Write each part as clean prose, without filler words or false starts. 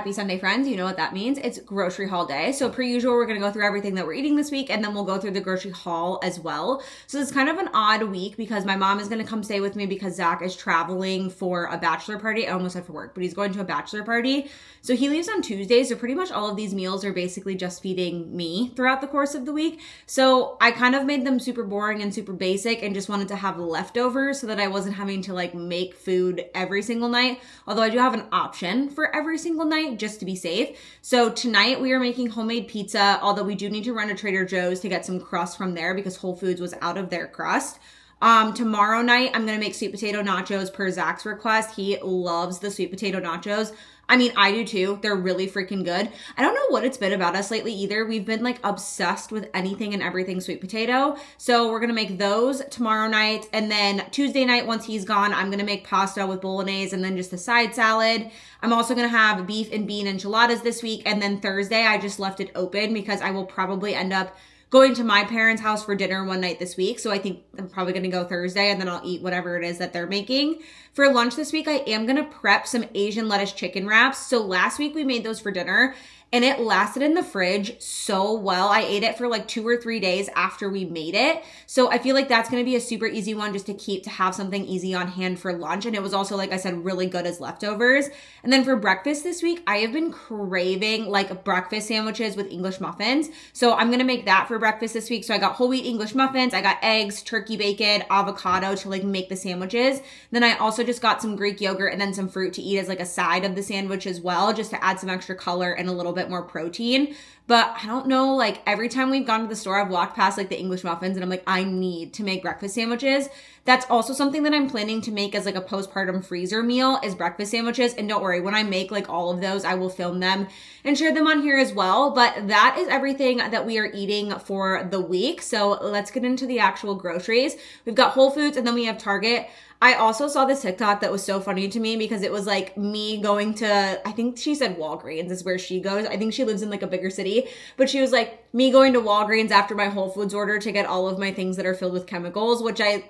Happy Sunday, friends. You know what that means. It's grocery haul day. So per usual, we're going to go through everything that we're eating this week, and then we'll go through the grocery haul as well. So it's kind of an odd week because my mom is going to come stay with me because Zach is traveling for a bachelor party. I almost said for work, but he's going to a bachelor party. So he leaves on Tuesday. So pretty much all of these meals are basically just feeding me throughout the course of the week. So I kind of made them super boring and super basic and just wanted to have leftovers so that I wasn't having to like make food every single night. Although I do have an option for every single night, just to be safe. So tonight we are making homemade pizza, although we do need to run to Trader Joe's to get some crust from there because Whole Foods was out of their crust. Tomorrow night, I'm going to make sweet potato nachos per Zach's request. He loves the sweet potato nachos. I mean, I do too. They're really freaking good. I don't know what it's been about us lately either. We've been like obsessed with anything and everything sweet potato. So we're going to make those tomorrow night. And then Tuesday night, once he's gone, I'm going to make pasta with bolognese and then just a side salad. I'm also going to have beef and bean enchiladas this week. And then Thursday, I just left it open because I will probably end up going to my parents' house for dinner one night this week. So I think I'm probably going to go Thursday and then I'll eat whatever it is that they're making. For lunch this week, I am going to prep some Asian lettuce chicken wraps. So last week we made those for dinner and it lasted in the fridge so well. I ate it for like 2 or 3 days after we made it. So I feel like that's going to be a super easy one just to keep, to have something easy on hand for lunch. And it was also, like I said, really good as leftovers. And then for breakfast this week, I have been craving like breakfast sandwiches with English muffins. So I'm going to make that for breakfast this week. So I got whole wheat English muffins. I got eggs, turkey bacon, avocado to like make the sandwiches. Then I also just got some Greek yogurt and then some fruit to eat as like a side of the sandwich as well, just to add some extra color and a little bit more protein. But I don't know, like every time we've gone to the store, I've walked past like the English muffins and I'm like, I need to make breakfast sandwiches. That's also something that I'm planning to make as like a postpartum freezer meal is breakfast sandwiches. And don't worry, when I make like all of those, I will film them and share them on here as well. But that is everything that we are eating for the week. So let's get into the actual groceries. We've got Whole Foods and then we have Target. I also saw this TikTok that was so funny to me because it was like me going to, I think she said Walgreens is where she goes. I think she lives in like a bigger city, but she was like me going to Walgreens after my Whole Foods order to get all of my things that are filled with chemicals, which I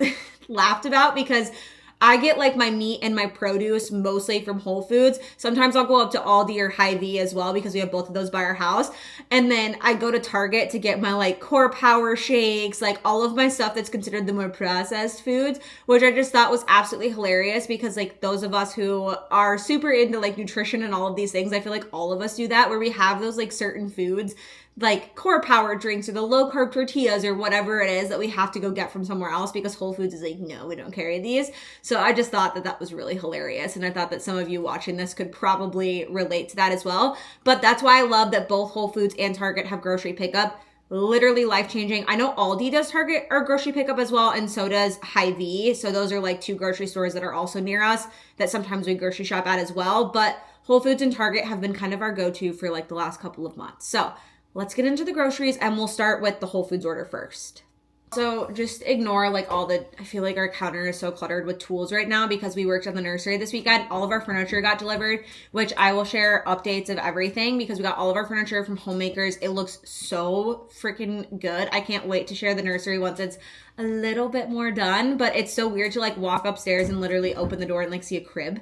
laughed about because I get like my meat and my produce mostly from Whole Foods. Sometimes I'll go up to Aldi or Hy-Vee as well because we have both of those by our house. And then I go to Target to get my like core power shakes, like all of my stuff that's considered the more processed foods, which I just thought was absolutely hilarious because like those of us who are super into like nutrition and all of these things, I feel like all of us do that where we have those like certain foods like core power drinks or the low carb tortillas or whatever it is that we have to go get from somewhere else because Whole Foods is like, no, we don't carry these. So I just thought that that was really hilarious. And I thought that some of you watching this could probably relate to that as well. But that's why I love that both Whole Foods and Target have grocery pickup. Literally life-changing. I know Aldi does Target or grocery pickup as well, and so does Hy-Vee. So those are like 2 grocery stores that are also near us that sometimes we grocery shop at as well. But Whole Foods and Target have been kind of our go-to for like the last couple of months. So let's get into the groceries and we'll start with the Whole Foods order first. So just ignore like all the, I feel like our counter is so cluttered with tools right now because we worked on the nursery this weekend. All of our furniture got delivered, which I will share updates of everything because we got all of our furniture from Homemakers. It looks so freaking good. I can't wait to share the nursery once it's a little bit more done, but it's so weird to like walk upstairs and literally open the door and like see a crib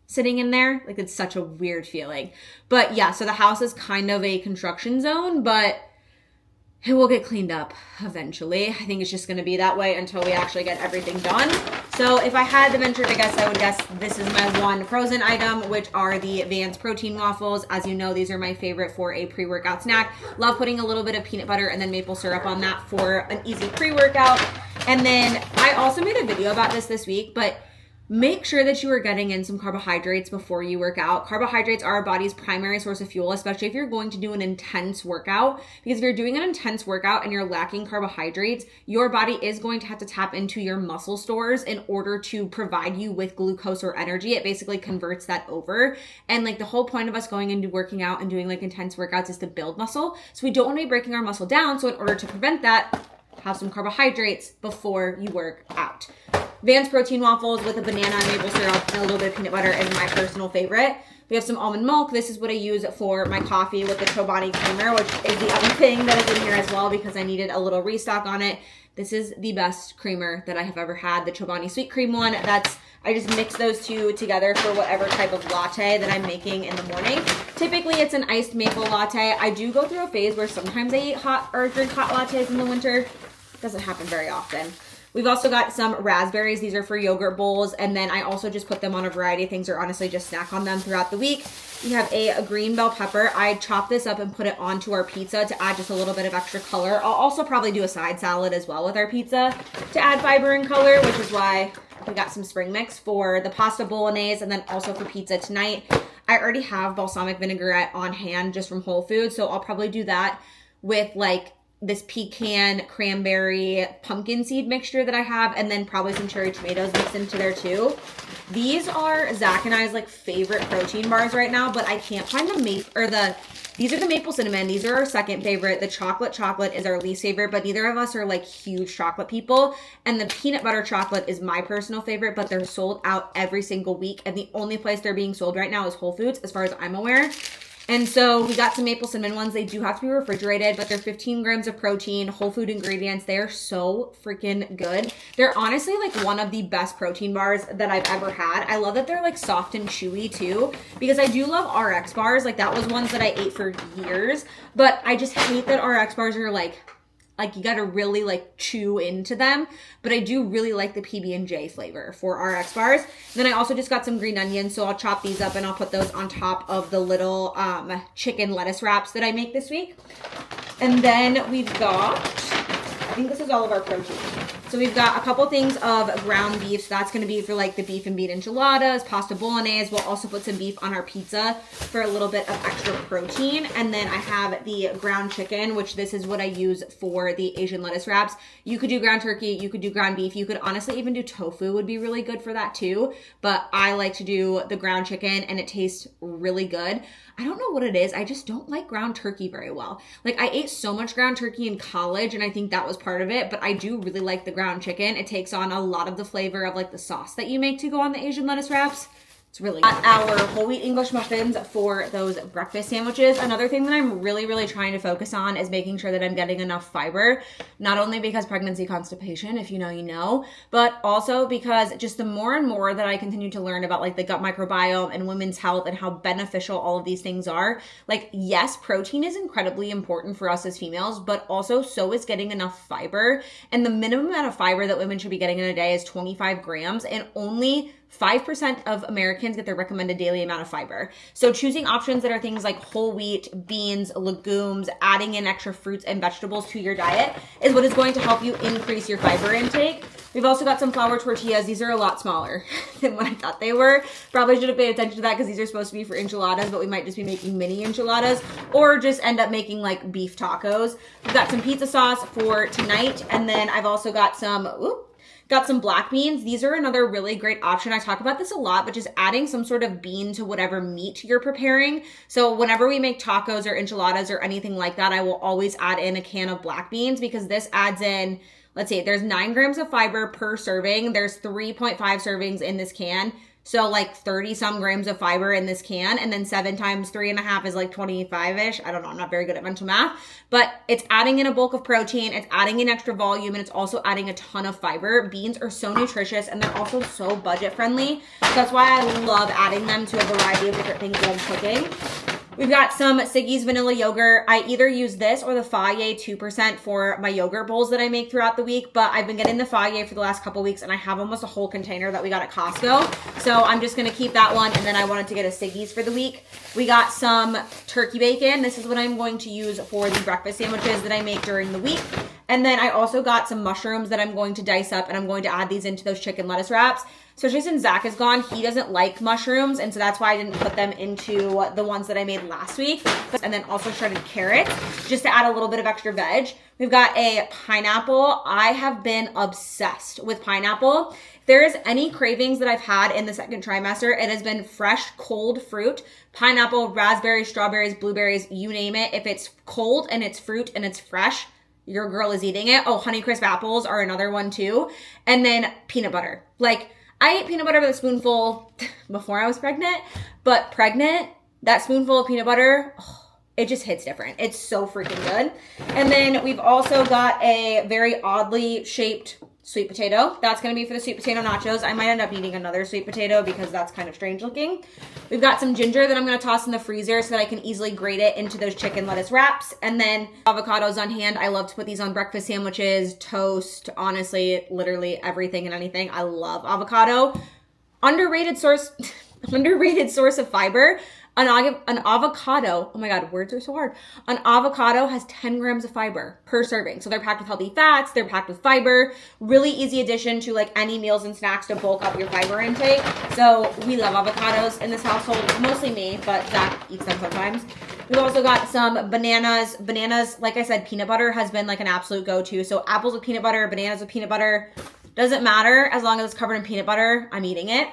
sitting in there. Like it's such a weird feeling. But yeah, so the house is kind of a construction zone, but it will get cleaned up eventually. I think it's just going to be that way until we actually get everything done. So if I had to venture to guess, I would guess this is my one frozen item, which are the Vans protein waffles. As you know, these are my favorite for a pre-workout snack. Love putting a little bit of peanut butter and then maple syrup on that for an easy pre-workout. And then I also made a video about this week, but make sure that you are getting in some carbohydrates before you work out. Carbohydrates are our body's primary source of fuel, especially if you're going to do an intense workout. Because if you're doing an intense workout and you're lacking carbohydrates, your body is going to have to tap into your muscle stores in order to provide you with glucose or energy. It basically converts that over. And like the whole point of us going into working out and doing like intense workouts is to build muscle. So we don't want to be breaking our muscle down. So in order to prevent that, have some carbohydrates before you work out. Vans protein waffles with a banana, maple syrup, and a little bit of peanut butter is my personal favorite. We have some almond milk. This is what I use for my coffee with the Chobani creamer, which is the other thing that is in here as well because I needed a little restock on it. This is the best creamer that I have ever had, the Chobani sweet cream one. I just mix those two together for whatever type of latte that I'm making in the morning. Typically, it's an iced maple latte. I do go through a phase where sometimes I eat hot or drink hot lattes in the winter. Doesn't happen very often. We've also got some raspberries. These are for yogurt bowls. And then I also just put them on a variety of things or honestly just snack on them throughout the week. We have a green bell pepper. I chop this up and put it onto our pizza to add just a little bit of extra color. I'll also probably do a side salad as well with our pizza to add fiber and color, which is why we got some spring mix for the pasta bolognese and then also for pizza tonight. I already have balsamic vinaigrette on hand just from Whole Foods. So I'll probably do that with like this pecan, cranberry, pumpkin seed mixture that I have, and then probably some cherry tomatoes mixed into there too. These are Zach and I's like favorite protein bars right now, but I can't find these are the maple cinnamon. These are our second favorite. The chocolate is our least favorite, but neither of us are like huge chocolate people. And the peanut butter chocolate is my personal favorite, but they're sold out every single week. And the only place they're being sold right now is Whole Foods, as far as I'm aware. And so we got some maple cinnamon ones. They do have to be refrigerated, but they're 15 grams of protein, whole food ingredients. They are so freaking good. They're honestly like one of the best protein bars that I've ever had. I love that they're like soft and chewy too, because I do love RX bars. Like that was ones that I ate for years, but I just hate that RX bars are like you got to really like chew into them. But I do really like the PB&J flavor for RX bars. Then I also just got some green onions. So I'll chop these up and I'll put those on top of the little chicken lettuce wraps that I make this week. And then we've got, I think this is all of our protein. So we've got a couple things of ground beef. So that's going to be for like the beef and bean enchiladas, pasta bolognese. We'll also put some beef on our pizza for a little bit of extra protein. And then I have the ground chicken, which this is what I use for the Asian lettuce wraps. You could do ground turkey, you could do ground beef. You could honestly even do tofu would be really good for that too. But I like to do the ground chicken and it tastes really good. I don't know what it is. I just don't like ground turkey very well. Like I ate so much ground turkey in college and I think that was part of it, but I do really like the ground chicken. It takes on a lot of the flavor of like the sauce that you make to go on the Asian lettuce wraps. It's really good. Our whole wheat English muffins for those breakfast sandwiches. Another thing that I'm really, really trying to focus on is making sure that I'm getting enough fiber, not only because pregnancy constipation, if you know, you know, but also because just the more and more that I continue to learn about like the gut microbiome and women's health and how beneficial all of these things are. Like, yes, protein is incredibly important for us as females, but also so is getting enough fiber. And the minimum amount of fiber that women should be getting in a day is 25 grams, and only 5% of Americans get their recommended daily amount of fiber. So choosing options that are things like whole wheat, beans, legumes, adding in extra fruits and vegetables to your diet is what is going to help you increase your fiber intake. We've also got some flour tortillas. These are a lot smaller than what I thought they were. Probably should have paid attention to that because these are supposed to be for enchiladas, but we might just be making mini enchiladas or just end up making like beef tacos. We've got some pizza sauce for tonight. And then I've also got some black beans. These are another really great option. I talk about this a lot, but just adding some sort of bean to whatever meat you're preparing. So whenever we make tacos or enchiladas or anything like that, I will always add in a can of black beans because this adds in, let's see, there's 9 grams of fiber per serving. There's 3.5 servings in this can. So like 30 some grams of fiber in this can, and then 7 times 3.5 is like 25-ish. I don't know. I'm not very good at mental math, but it's adding in a bulk of protein. It's adding in extra volume, and it's also adding a ton of fiber. Beans are so nutritious, and they're also so budget friendly. So that's why I love adding them to a variety of different things that I'm cooking. We've got some Siggi's vanilla yogurt. I either use this or the Fage 2% for my yogurt bowls that I make throughout the week, but I've been getting the Fage for the last couple weeks, and I have almost a whole container that we got at Costco. So I'm just going to keep that one, and then I wanted to get a Siggi's for the week. We got some turkey bacon. This is what I'm going to use for the breakfast sandwiches that I make during the week. And then I also got some mushrooms that I'm going to dice up, and I'm going to add these into those chicken lettuce wraps. Especially since Zach is gone, he doesn't like mushrooms, and so that's why I didn't put them into the ones that I made last week. And then also shredded carrots, just to add a little bit of extra veg. We've got a pineapple. I have been obsessed with pineapple. If there is any cravings that I've had in the second trimester, it has been fresh, cold fruit, pineapple, raspberries, strawberries, blueberries, you name it. If it's cold and it's fruit and it's fresh, your girl is eating it. Oh, Honeycrisp apples are another one too. And then peanut butter. Like, I ate peanut butter with a spoonful before I was pregnant, but pregnant, that spoonful of peanut butter, it just hits different. It's so freaking good. And then we've also got a very oddly shaped sweet potato. That's going to be for the sweet potato nachos. I might end up eating another sweet potato because that's kind of strange looking. We've got some ginger that I'm going to toss in the freezer so that I can easily grate it into those chicken lettuce wraps. And then avocados on hand. I love to put these on breakfast sandwiches, toast, honestly, literally everything and anything. I love avocado. Underrated source of fiber. An avocado, oh my God, words are so hard. An avocado has 10 grams of fiber per serving. So they're packed with healthy fats, they're packed with fiber. Really easy addition to like any meals and snacks to bulk up your fiber intake. So we love avocados in this household, mostly me, but Zach eats them sometimes. We've also got some bananas. Bananas, like I said, peanut butter has been like an absolute go-to. So apples with peanut butter, bananas with peanut butter, doesn't matter. As long as it's covered in peanut butter, I'm eating it.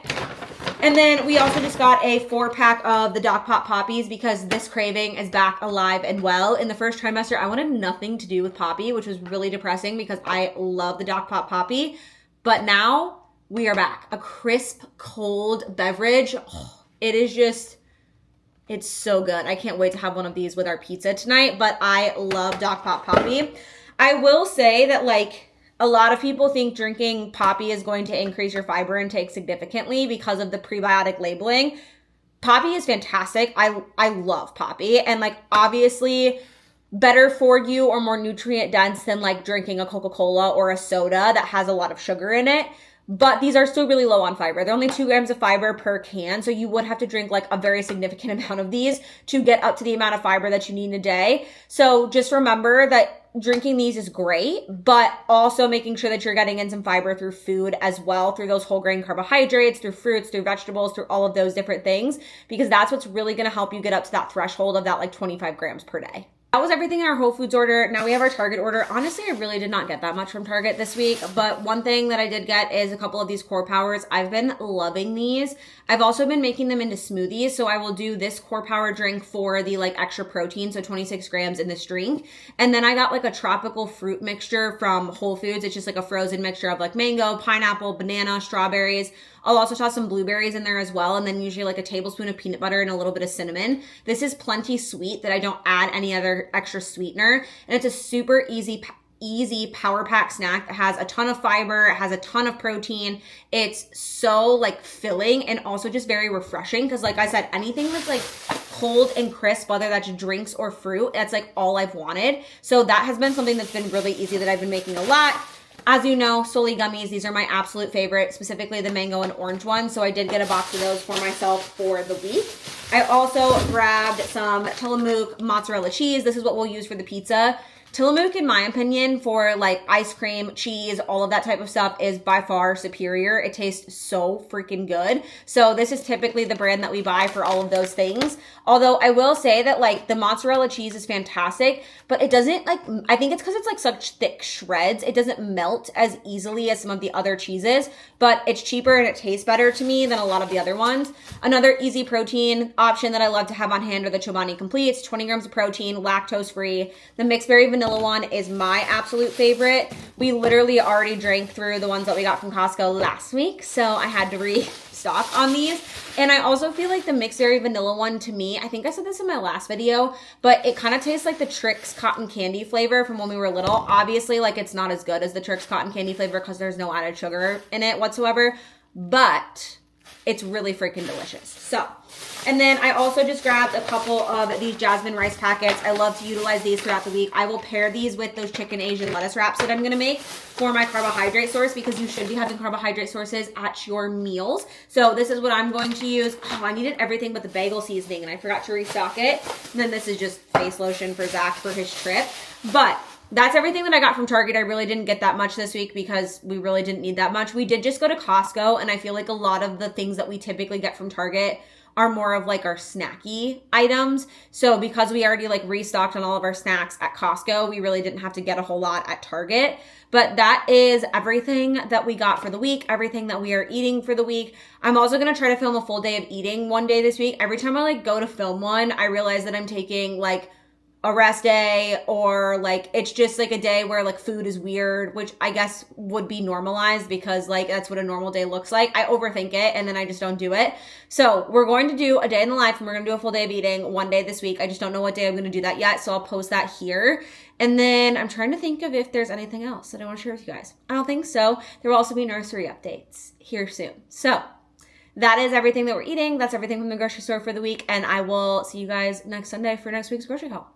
And then we also just got a 4-pack of the Doc Pop Poppies because this craving is back alive and well. In the first trimester, I wanted nothing to do with Poppy, which was really depressing because I love the Doc Pop Poppy. But now we are back. A crisp, cold beverage. Oh, it is just, it's so good. I can't wait to have one of these with our pizza tonight, but I love Doc Pop Poppy. I will say that like, a lot of people think drinking Poppy is going to increase your fiber intake significantly because of the prebiotic labeling. Poppy is fantastic. I love Poppy, and like obviously better for you or more nutrient dense than like drinking a Coca-Cola or a soda that has a lot of sugar in it. But these are still really low on fiber. They're only 2 grams of fiber per can. So you would have to drink like a very significant amount of these to get up to the amount of fiber that you need in a day. So just remember that drinking these is great, but also making sure that you're getting in some fiber through food as well, through those whole grain carbohydrates, through fruits, through vegetables, through all of those different things, because that's what's really going to help you get up to that threshold of that like 25 grams per day. That was everything in our Whole Foods order. Now we have our Target order. Honestly, I really did not get that much from Target this week, but one thing that I did get is a couple of these Core Powers. I've been loving these. I've also been making them into smoothies, so I will do this Core Power drink for the like extra protein, so 26 grams in this drink. And then I got like a tropical fruit mixture from Whole Foods. It's just like a frozen mixture of like mango, pineapple, banana, strawberries. I'll also toss some blueberries in there as well, and then usually like a tablespoon of peanut butter and a little bit of cinnamon. This is plenty sweet that I don't add any other extra sweetener, and it's a super easy power pack snack that has a ton of fiber, it has a ton of protein. It's so like filling and also just very refreshing because like I said, anything that's like cold and crisp, whether that's drinks or fruit, that's like all I've wanted. So that has been something that's been really easy that I've been making a lot. As you know, Soli gummies, these are my absolute favorite, specifically the mango and orange ones. So I did get a box of those for myself for the week. I also grabbed some Tillamook mozzarella cheese. This is what we'll use for the pizza. Tillamook, in my opinion, for like ice cream, cheese, all of that type of stuff is by far superior. It tastes so freaking good. So this is typically the brand that we buy for all of those things. Although I will say that like the mozzarella cheese is fantastic, but it doesn't like, I think it's because it's like such thick shreds. It doesn't melt as easily as some of the other cheeses, but it's cheaper and it tastes better to me than a lot of the other ones. Another easy protein option that I love to have on hand are the Chobani Completes, 20 grams of protein, lactose free. The mixed berry vanilla one is my absolute favorite. We literally already drank through the ones that we got from Costco last week, so I had to restock on these. And I also feel like the mixed berry vanilla one, to me, I think I said this in my last video, but it kind of tastes like the Trix cotton candy flavor from when we were little. Obviously, like it's not as good as the Trix cotton candy flavor because there's no added sugar in it whatsoever, but it's really freaking delicious. So, and then I also just grabbed a couple of these jasmine rice packets. I love to utilize these throughout the week. I will pair these with those chicken Asian lettuce wraps that I'm going to make for my carbohydrate source because you should be having carbohydrate sources at your meals. So this is what I'm going to use. Oh, I needed everything but the bagel seasoning and I forgot to restock it. And then this is just face lotion for Zach for his trip. But that's everything that I got from Target. I really didn't get that much this week because we really didn't need that much. We did just go to Costco, and I feel like a lot of the things that we typically get from Target are more of like our snacky items. So because we already like restocked on all of our snacks at Costco, we really didn't have to get a whole lot at Target. But that is everything that we got for the week, everything that we are eating for the week. I'm also going to try to film a full day of eating one day this week. Every time I like go to film one, I realize that I'm taking like a rest day, or like it's just like a day where like food is weird, which I guess would be normalized because like that's what a normal day looks like. I overthink it and then I just don't do it. So we're going to do a day in the life, and we're going to do a full day of eating one day this week. I just don't know what day I'm going to do that yet, so I'll post that here. And then I'm trying to think of if there's anything else that I want to share with you guys. I don't think so. There will also be nursery updates here soon. So that is everything that we're eating. That's everything from the grocery store for the week, and I will see you guys next Sunday for next week's grocery haul.